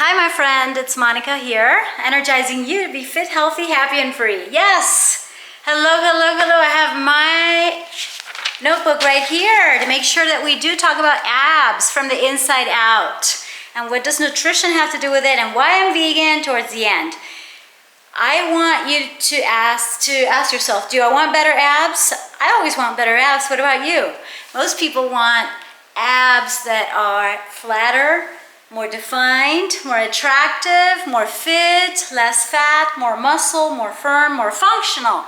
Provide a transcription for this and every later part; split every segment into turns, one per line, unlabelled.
Hi my friend, it's Monica here, energizing you to be fit, healthy, happy, and free. Yes! Hello, hello, hello. I have my notebook right here to make sure that we do talk about abs from the inside out. And what does nutrition have to do with it and why I'm vegan towards the end. I want you to ask yourself, do I want better abs? I always want better abs. What about you? Most people want abs that are flatter, more defined, more attractive, more fit, less fat, more muscle, more firm, more functional.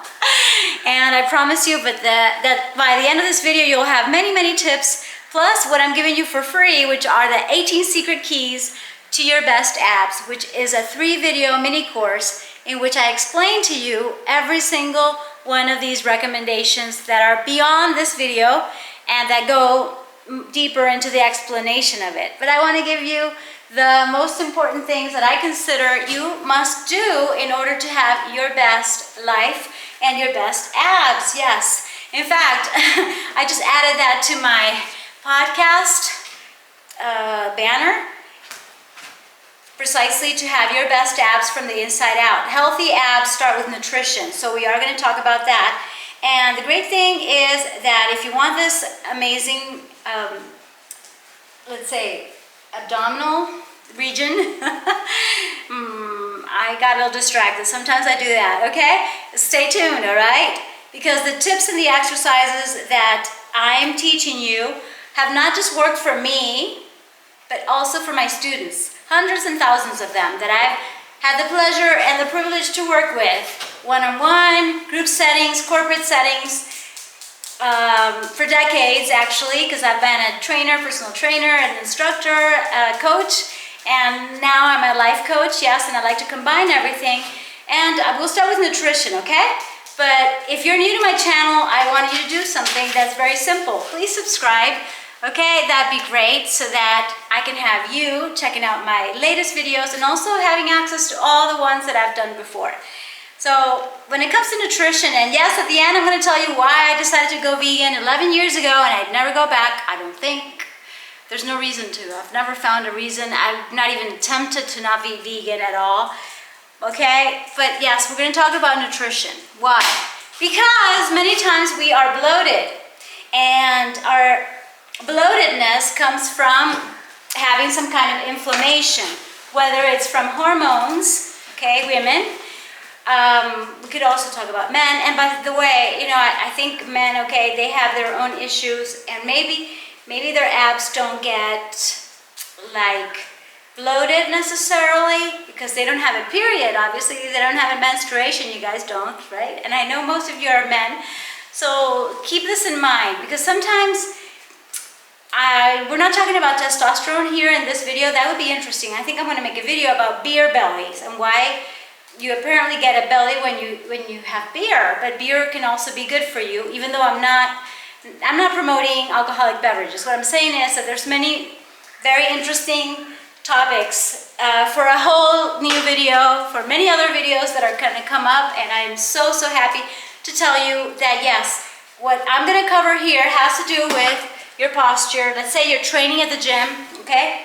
And I promise you that by the end of this video, you'll have many, many tips, plus what I'm giving you for free, which are the 18 secret keys to your best abs, which is a 3-video mini course in which I explain to you every single one of these recommendations that are beyond this video and that go deeper into the explanation of it. But I want to give you the most important things that I consider you must do in order to have your best life and your best abs. Yes. In fact, I just added that to my podcast banner, precisely to have your best abs from the inside out. Healthy abs start with nutrition, so we are going to talk about that. And the great thing is that if you want this amazing, let's say, abdominal region, I got a little distracted. Sometimes I do that, okay? Stay tuned, all right? Because the tips and the exercises that I'm teaching you have not just worked for me, but also for my students. Hundreds and thousands of them that I've had the pleasure and the privilege to work with, one-on-one, group settings, corporate settings, for decades actually, because I've been a trainer, personal trainer, an instructor, a coach, and now I'm a life coach, yes, and I like to combine everything. And we'll start with nutrition, okay? But if you're new to my channel, I want you to do something that's very simple. Please subscribe. Okay, that'd be great so that I can have you checking out my latest videos and also having access to all the ones that I've done before. So when it comes to nutrition, and yes, at the end I'm going to tell you why I decided to go vegan 11 years ago and I'd never go back. I don't think. There's no reason to. I've never found a reason. I've not even attempted to not be vegan at all. Okay, but yes, we're going to talk about nutrition. Why? Because many times we are bloated, and our bloatedness comes from having some kind of inflammation, whether it's from hormones, okay, women. We could also talk about men. And by the way, you know, I think men, okay, they have their own issues, and maybe their abs don't get like bloated necessarily because they don't have a period. Obviously, they don't have a menstruation. You guys don't, right? And I know most of you are men, so keep this in mind, because sometimes we're not talking about testosterone here in this video. That would be interesting. I think I'm going to make a video about beer bellies and why you apparently get a belly when you have beer. But beer can also be good for you, even though I'm not promoting alcoholic beverages. What I'm saying is that there's many very interesting topics for a whole new video, for many other videos that are going to come up, and I'm so happy to tell you that yes, what I'm going to cover here has to do with your posture. Let's say you're training at the gym, okay?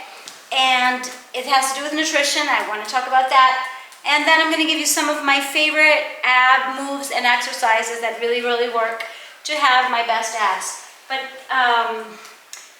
And it has to do with nutrition. I want to talk about that. And then I'm going to give you some of my favorite ab moves and exercises that really, really work to have my best abs. But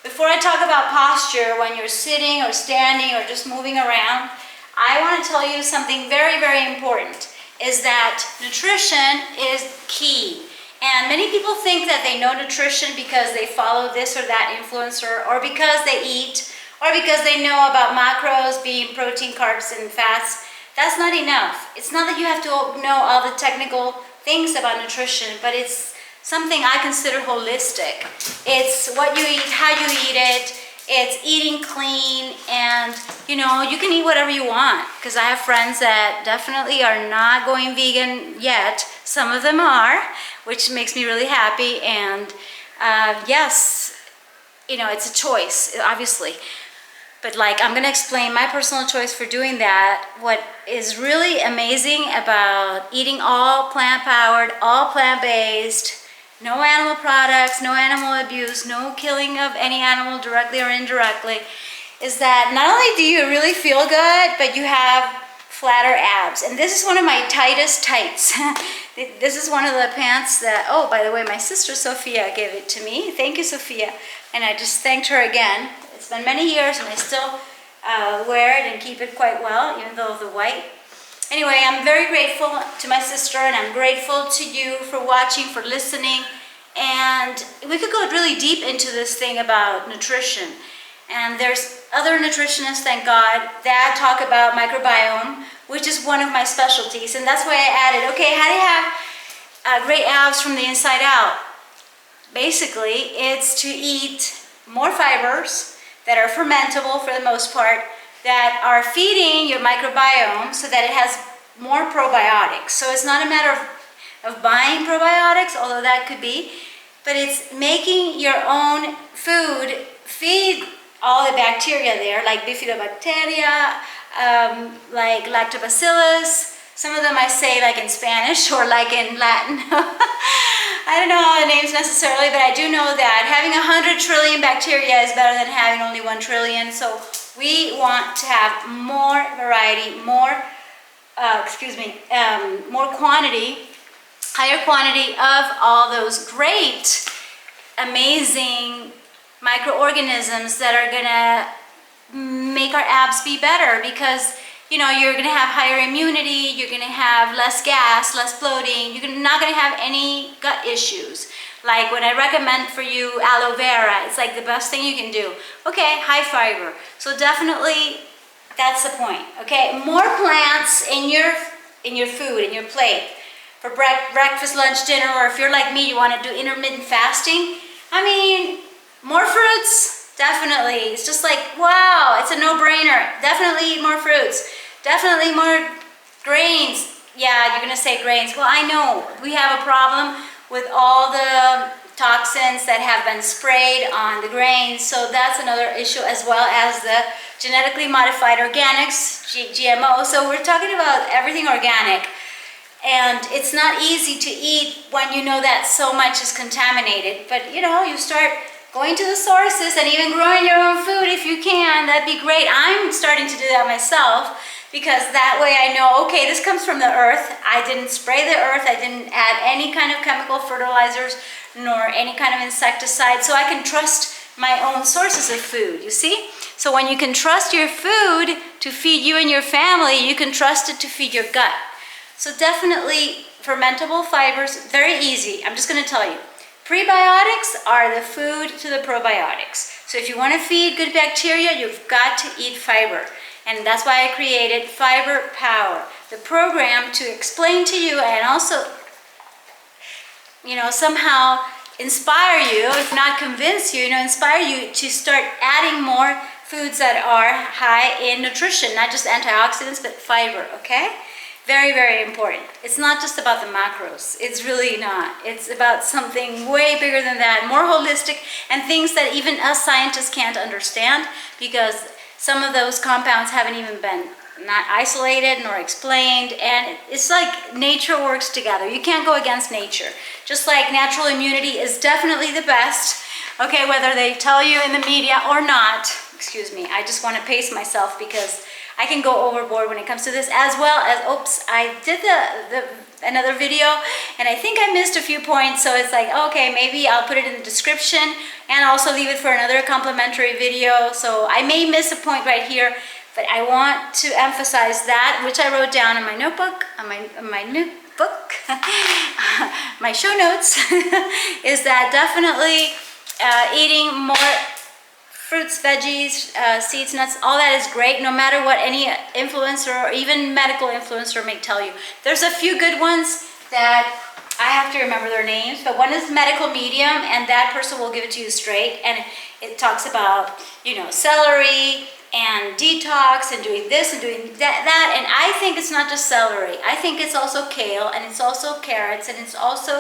before I talk about posture, when you're sitting or standing or just moving around, I want to tell you something very, very important, is that nutrition is key. And many people think that they know nutrition because they follow this or that influencer, or because they eat, or because they know about macros being protein, carbs, and fats. That's not enough. It's not that you have to know all the technical things about nutrition, but it's something I consider holistic. It's what you eat, how you eat it, it's eating clean, and you know, you can eat whatever you want, because I have friends that definitely are not going vegan yet. Some of them are, which makes me really happy. And yes, you know, it's a choice, obviously. But like, I'm going to explain my personal choice for doing that. What is really amazing about eating all plant-powered, all plant-based, no animal products, no animal abuse, no killing of any animal directly or indirectly, is that not only do you really feel good, but you have flatter abs. And this is one of my tightest tights. This is one of the pants that, oh, by the way, my sister Sophia gave it to me. Thank you, Sophia. And I just thanked her again. It's been many years and I still wear it and keep it quite well, even though the white. Anyway, I'm very grateful to my sister, and I'm grateful to you for watching, for listening. And we could go really deep into this thing about nutrition. And there's other nutritionists, thank God, that talk about microbiome, which is one of my specialties. And that's why I added, okay, how do you have great abs from the inside out? Basically, it's to eat more fibers that are fermentable for the most part, that are feeding your microbiome so that it has more probiotics. So it's not a matter of buying probiotics, although that could be, but it's making your own food feed all the bacteria there, like bifidobacteria, like lactobacillus. Some of them I say like in Spanish or like in Latin. I don't know all the names necessarily, but I do know that having 100 trillion bacteria is better than having only 1 trillion. So we want to have more variety, more quantity, higher quantity of all those great, amazing microorganisms that are gonna make our abs be better, because you know, you're gonna have higher immunity, you're gonna have less gas, less bloating, you're not gonna have any gut issues. Like when I recommend for you aloe vera, it's like the best thing you can do. Okay, high fiber. So definitely that's the point. Okay, more plants in your food, in your plate. For breakfast, lunch, dinner, or if you're like me, you want to do intermittent fasting. I mean, more fruits, definitely. It's just like, wow, it's a no-brainer. Definitely eat more fruits. Definitely more grains. Yeah, you're gonna say grains. Well, I know we have a problem with all the toxins that have been sprayed on the grains, so that's another issue, as well as the genetically modified organics, GMO. So we're talking about everything organic, and it's not easy to eat when you know that so much is contaminated. But you know, you start going to the sources and even growing your own food if you can. That'd be great. I'm starting to do that myself, because that way I know, okay, this comes from the earth. I didn't spray the earth. I didn't add any kind of chemical fertilizers nor any kind of insecticide, so I can trust my own sources of food, you see? So when you can trust your food to feed you and your family, you can trust it to feed your gut. So definitely fermentable fibers, very easy. I'm just gonna tell you. Prebiotics are the food to the probiotics. So if you want to feed good bacteria, you've got to eat fiber. And that's why I created Fiber Power, the program to explain to you and also, you know, somehow inspire you, if not convince you, inspire you to start adding more foods that are high in nutrition, not just antioxidants, but fiber, okay? Very, very important. It's not just about the macros. It's really not. It's about something way bigger than that, more holistic, and things that even us scientists can't understand, because some of those compounds haven't even been not isolated nor explained, and it's like nature works together. You can't go against nature. Just like natural immunity is definitely the best, okay, whether they tell you in the media or not. Excuse me, I just want to pace myself because I can go overboard when it comes to this, as well as, oops, I did another video and I think I missed a few points, so it's like, okay, maybe I'll put it in the description and also leave it for another complimentary video. So I may miss a point right here, but I want to emphasize that, which I wrote down in my notebook, my show notes, is that definitely eating more fruits, veggies, seeds, nuts, all that is great, no matter what any influencer or even medical influencer may tell you. There's a few good ones that I have to remember their names, but one is Medical Medium, and that person will give it to you straight, and it talks about, celery and detox and doing this and doing that, and I think it's not just celery. I think it's also kale, and it's also carrots, and it's also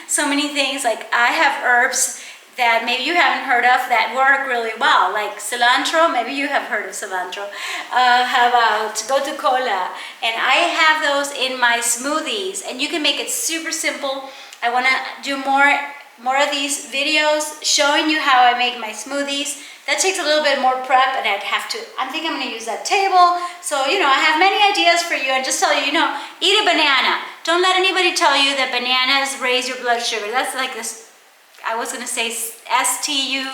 so many things. Like, I have herbs that maybe you haven't heard of that work really well, like cilantro. Maybe you have heard of cilantro. How about gotu kola? And I have those in my smoothies, and you can make it super simple. I want to do more of these videos showing you how I make my smoothies. that takes a little bit more prep, and I think I'm gonna use that table. So, you know, I have many ideas for you, and just tell you, you know, eat a banana. Don't let anybody tell you that bananas raise your blood sugar. That's like this, I was gonna say STUPID.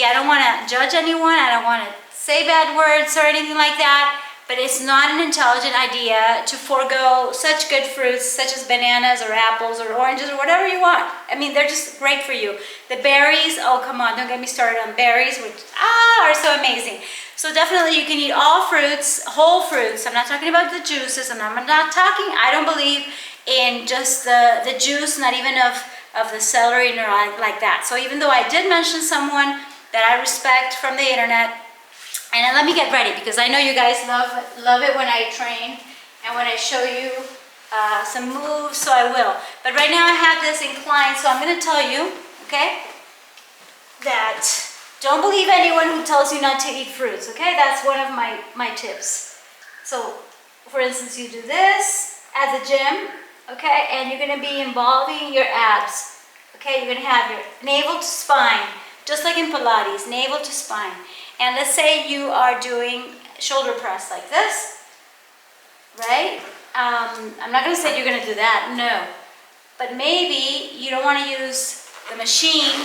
I don't wanna judge anyone, I don't wanna say bad words or anything like that, but it's not an intelligent idea to forego such good fruits such as bananas or apples or oranges or whatever you want. I mean, they're just great for you. The berries, oh come on, don't get me started on berries, which are so amazing. So definitely you can eat all fruits, whole fruits. I'm not talking about the juices, and I'm not talking, I don't believe in just the juice, not even of the celery or like that. So even though I did mention someone that I respect from the internet, and let me get ready because I know you guys love it when I train and when I show you some moves, so I will. But right now I have this incline, so I'm going to tell you, okay, that don't believe anyone who tells you not to eat fruits, okay? That's one of my tips. So, for instance, you do this at the gym, okay, and you're going to be involving your abs, okay? You're going to have your navel to spine, just like in Pilates, navel to spine. And let's say you are doing shoulder press like this, right? I'm not going to say you're going to do that, no. But maybe you don't want to use the machine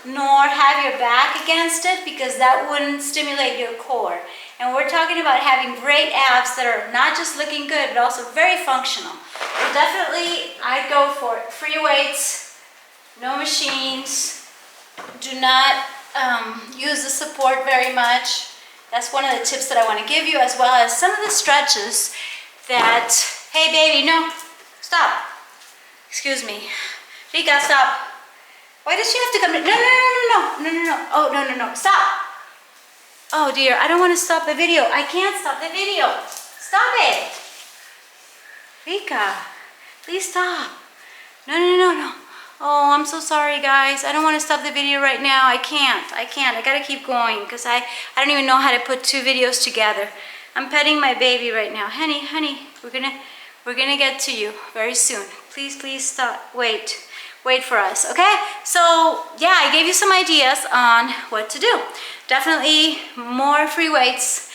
nor have your back against it because that wouldn't stimulate your core. And we're talking about having great abs that are not just looking good, but also very functional. So definitely, I'd go for free weights, no machines, do not use the support very much. That's one of the tips that I want to give you, as well as some of the stretches that, hey baby, no, stop. Excuse me. Rika, stop. Why does she have to come to, no. Oh, no, stop. Oh dear, I don't want to stop the video. I can't stop the video. Stop it. Rika, please stop. No. Oh, I'm so sorry, guys. I don't want to stop the video right now. I can't. I gotta keep going because I don't even know how to put two videos together. I'm petting my baby right now. Honey, we're gonna get to you very soon. Please stop. Wait for us, okay? So, yeah, I gave you some ideas on what to do. Definitely more free weights.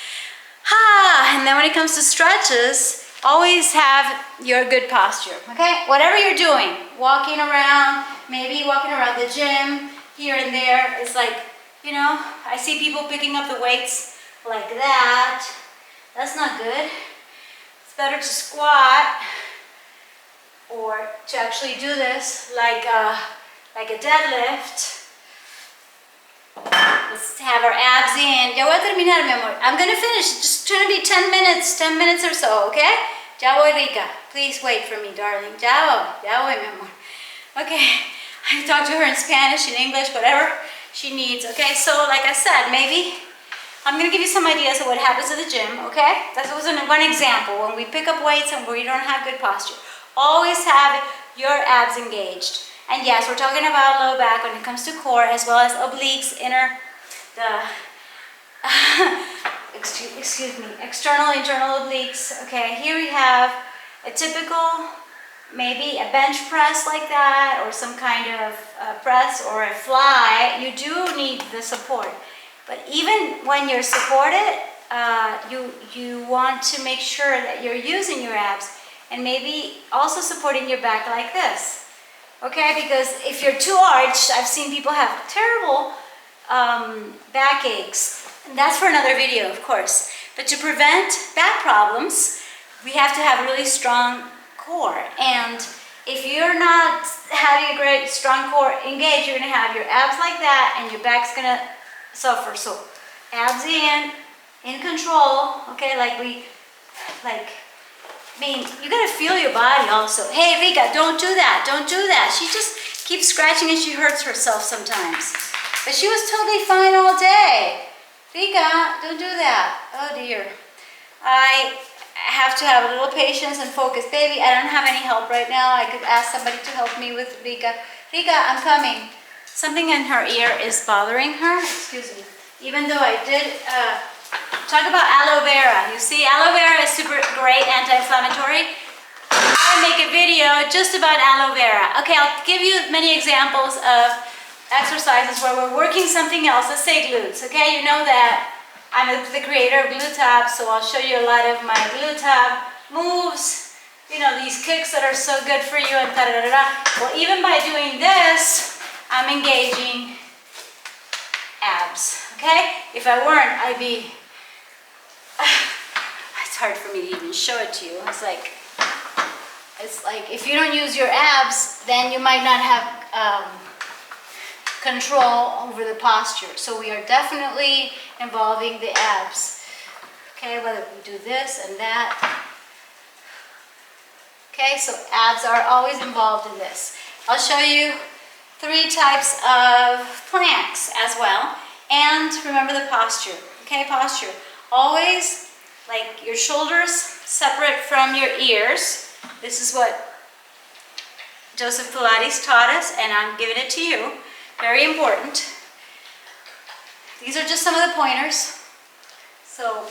And then when it comes to stretches, always have your good posture, okay? Whatever you're doing, walking around, maybe walking around the gym, here and there, it's like, you know, I see people picking up the weights like that. That's not good. It's better to squat or to actually do this like a deadlift. Let's have our abs in. Ya voy a terminar, mi amor. I'm gonna finish. Just trying to be 10 minutes or so, okay? Ya voy, Rika. Please wait for me, darling. Ya voy, mi amor. Okay, I talk to her in Spanish, in English, whatever she needs, okay? So, like I said, maybe I'm gonna give you some ideas of what happens at the gym, okay? That was one example. When we pick up weights and we don't have good posture, always have your abs engaged. And yes, we're talking about low back when it comes to core, as well as obliques, external, internal obliques. Okay, here we have a typical, maybe a bench press like that, or some kind of press or a fly. You do need the support. But even when you're supported, you want to make sure that you're using your abs and maybe also supporting your back like this. Okay, because if you're too arched, I've seen people have terrible back aches. And that's for another video, of course. But to prevent back problems, we have to have a really strong core. And if you're not having a great strong core engaged, you're going to have your abs like that and your back's going to suffer. So abs in control, okay, I mean, you gotta feel your body also. Hey, Rika, don't do that. She just keeps scratching and she hurts herself sometimes. But she was totally fine all day. Rika, don't do that. Oh dear. I have to have a little patience and focus. Baby, I don't have any help right now. I could ask somebody to help me with Rika. Rika, I'm coming. Something in her ear is bothering her. Excuse me. Even though I did talk about aloe vera. You see, aloe vera is super great anti-inflammatory. I make a video just about aloe vera. Okay, I'll give you many examples of exercises where we're working something else. Let's say glutes, okay? You know that I'm the creator of glute tabs, so I'll show you a lot of my glute tab moves. You know, these kicks that are so good for you and da-da-da-da. Well, even by doing this, I'm engaging abs, okay? If I weren't, I'd be... It's hard for me to even show it to you. It's like if you don't use your abs, then you might not have control over the posture. So we are definitely involving the abs. Okay, whether we do this and that. Okay, so abs are always involved in this. I'll show you 3 types of planks as well. And remember the posture. Okay, posture. Always like your shoulders separate from your ears. This is what Joseph Pilates taught us, and I'm giving it to you. Very important. These are just some of the pointers. So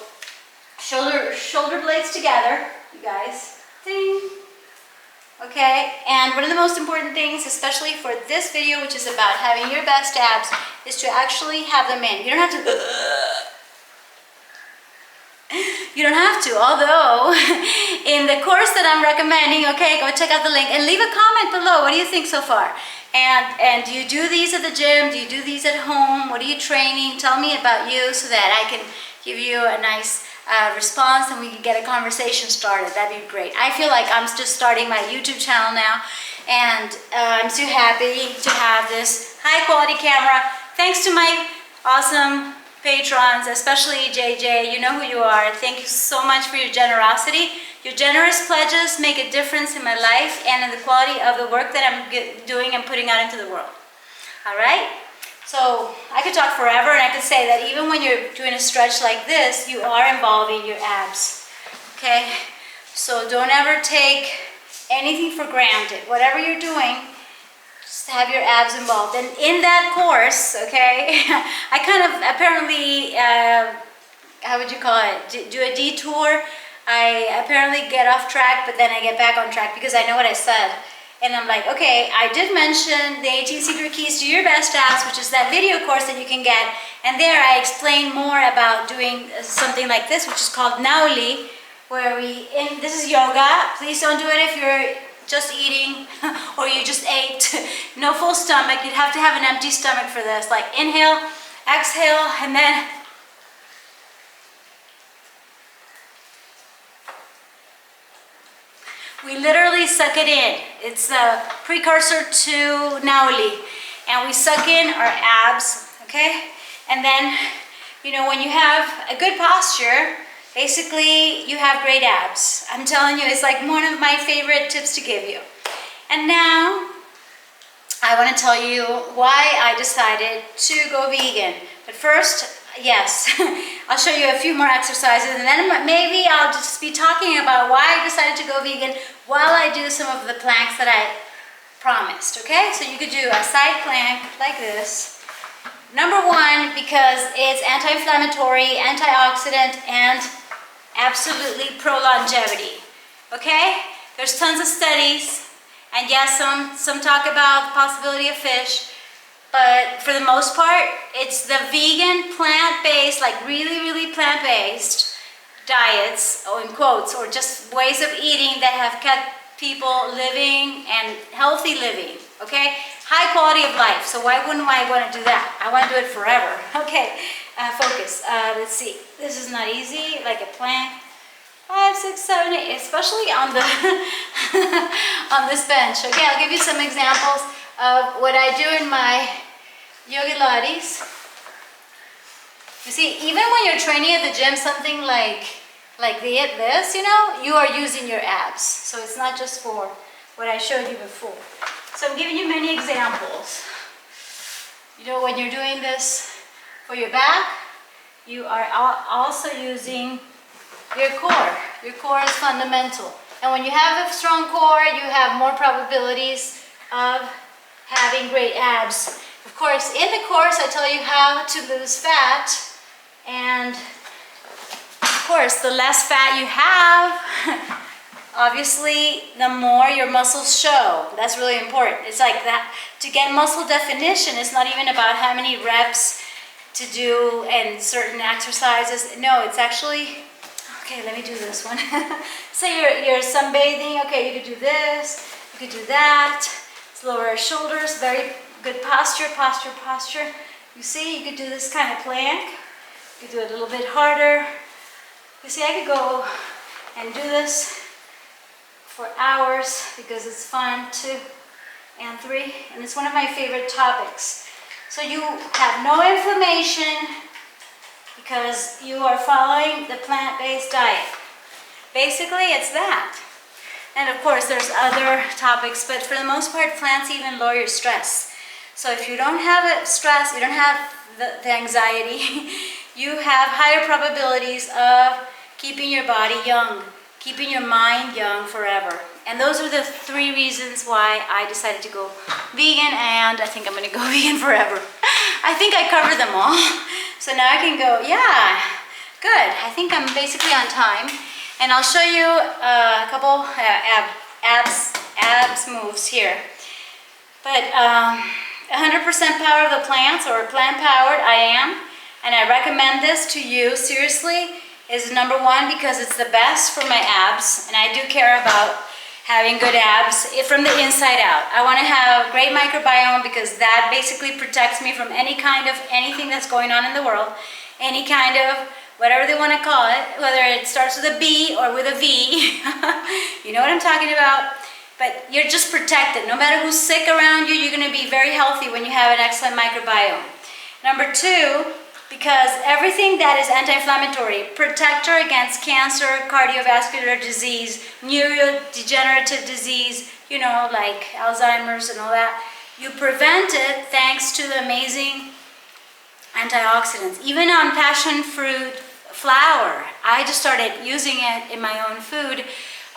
shoulder blades together, you guys. Ding. Okay, and one of the most important things, especially for this video, which is about having your best abs, is to actually have them in. You don't have to... You don't have to, although in the course that I'm recommending, okay, go check out the link and leave a comment below. What do you think so far? And do you do these at the gym? Do you do these at home? What are you training? Tell me about you so that I can give you a nice response and we can get a conversation started. That'd be great. I feel like I'm just starting my YouTube channel now, and I'm so happy to have this high quality camera. Thanks to my awesome patrons, especially JJ, you know who you are. Thank you so much for your generosity. Your generous pledges make a difference in my life and in the quality of the work that I'm doing and putting out into the world. All right? So I could talk forever, and I could say that even when you're doing a stretch like this, you are involving your abs. Okay? So don't ever take anything for granted. Whatever you're doing, just have your abs involved. And in that course, okay, I kind of apparently, how would you call it, do a detour. I apparently get off track, but then I get back on track because I know what I said. And I'm like, okay, I did mention the 18 Secret Keys to Your Best Abs, which is that video course that you can get. And there I explain more about doing something like this, which is called Nauli, where this is yoga. Please don't do it if you're just eating or you just ate. No full stomach. You'd have to have an empty stomach for this. Like inhale, exhale, and then we literally suck it in. It's a precursor to Nauli. And we suck in our abs, okay? And then, you know, when you have a good posture, basically, you have great abs. I'm telling you, it's like one of my favorite tips to give you. And now, I want to tell you why I decided to go vegan. But first, yes, I'll show you a few more exercises, and then maybe I'll just be talking about why I decided to go vegan while I do some of the planks that I promised, okay? So you could do a side plank like this. Number 1, because it's anti-inflammatory, antioxidant, and absolutely pro-longevity, okay? There's tons of studies, and yes, some talk about the possibility of fish, but for the most part, it's the vegan, plant-based, like really, really plant-based diets, or in quotes, or just ways of eating that have kept people living and healthy living, okay? High quality of life, so why wouldn't I want to do that? I want to do it forever, okay? Focus. Let's see. This is not easy, like a plank. 5, 6, 7, 8, especially on the on this bench. Okay, I'll give you some examples of what I do in my yoga lattes. You see, even when you're training at the gym, something like this, you know, you are using your abs. So it's not just for what I showed you before. So I'm giving you many examples. You know, when you're doing this for your back, you are also using your core. Your core is fundamental. And when you have a strong core, you have more probabilities of having great abs. Of course, in the course, I tell you how to lose fat. And of course, the less fat you have, obviously, the more your muscles show. That's really important. It's like that. To get muscle definition, it's not even about how many reps to do and certain exercises. No, it's actually, okay, let me do this one. Say you're sunbathing. Okay, you could do this, you could do that. Let's lower our shoulders. Very good posture, posture, posture. You see, you could do this kind of plank. You could do it a little bit harder. You see, I could go and do this for hours because it's fun. 2 and 3, and it's one of my favorite topics. So you have no inflammation because you are following the plant-based diet. Basically, it's that. And of course, there's other topics, but for the most part, plants even lower your stress. So if you don't have stress, you don't have the anxiety, you have higher probabilities of keeping your body young, keeping your mind young forever. And those are the 3 reasons why I decided to go vegan, and I think I'm gonna go vegan forever. I think I covered them all. So now I can go, yeah, good. I think I'm basically on time. And I'll show you a couple abs moves here. But 100% power of the plants, or plant powered, I am. And I recommend this to you, seriously, is number 1 because it's the best for my abs. And I do care about having good abs from the inside out. I want to have a great microbiome because that basically protects me from any kind of anything that's going on in the world, any kind of whatever they want to call it, whether it starts with a B or with a V. You know what I'm talking about? But you're just protected. No matter who's sick around you, you're going to be very healthy when you have an excellent microbiome. Number 2, because everything that is anti-inflammatory, protector against cancer, cardiovascular disease, neurodegenerative disease, you know, like Alzheimer's and all that, you prevent it thanks to the amazing antioxidants. Even on passion fruit flour, I just started using it in my own food,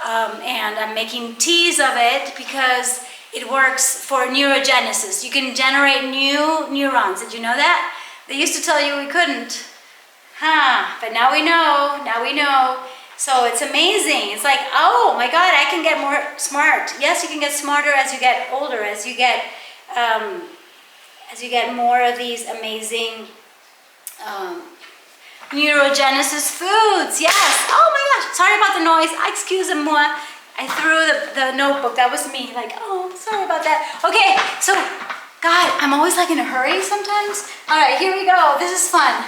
and I'm making teas of it because it works for neurogenesis. You can generate new neurons. Did you know that? They used to tell you we couldn't. But now we know, So it's amazing. It's like, oh my God, I can get more smart. Yes, you can get smarter as you get older, as you get more of these amazing neurogenesis foods. Yes. Oh my gosh. Sorry about the noise. Excusez-moi. I threw the notebook. That was me. Like, oh, sorry about that. Okay, so God, I'm always like in a hurry sometimes. All right, here we go. This is fun.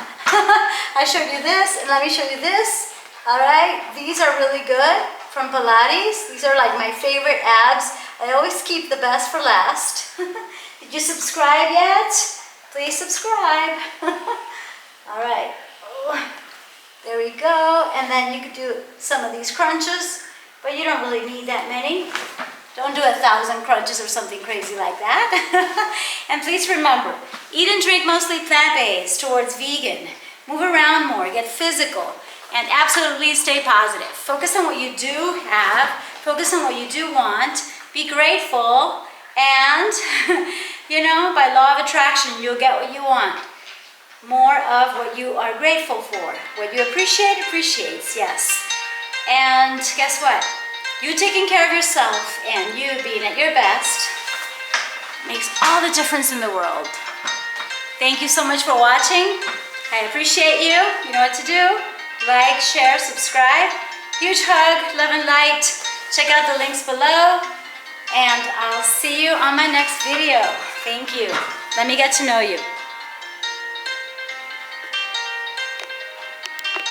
I showed you this, and let me show you this. All right, these are really good from Pilates. These are like my favorite abs. I always keep the best for last. Did you subscribe yet? Please subscribe. All right, there we go. And then you could do some of these crunches, but you don't really need that many. Don't do 1,000 crunches or something crazy like that. And please remember, eat and drink mostly plant-based towards vegan. Move around more, get physical, and absolutely stay positive. Focus on what you do have, focus on what you do want, be grateful, and you know, by law of attraction, you'll get what you want. More of what you are grateful for. What you appreciate, appreciates, yes. And guess what? You taking care of yourself and you being at your best makes all the difference in the world. Thank you so much for watching. I appreciate you. You know what to do. Like, share, subscribe. Huge hug, love and light. Check out the links below. And I'll see you on my next video. Thank you. Let me get to know you.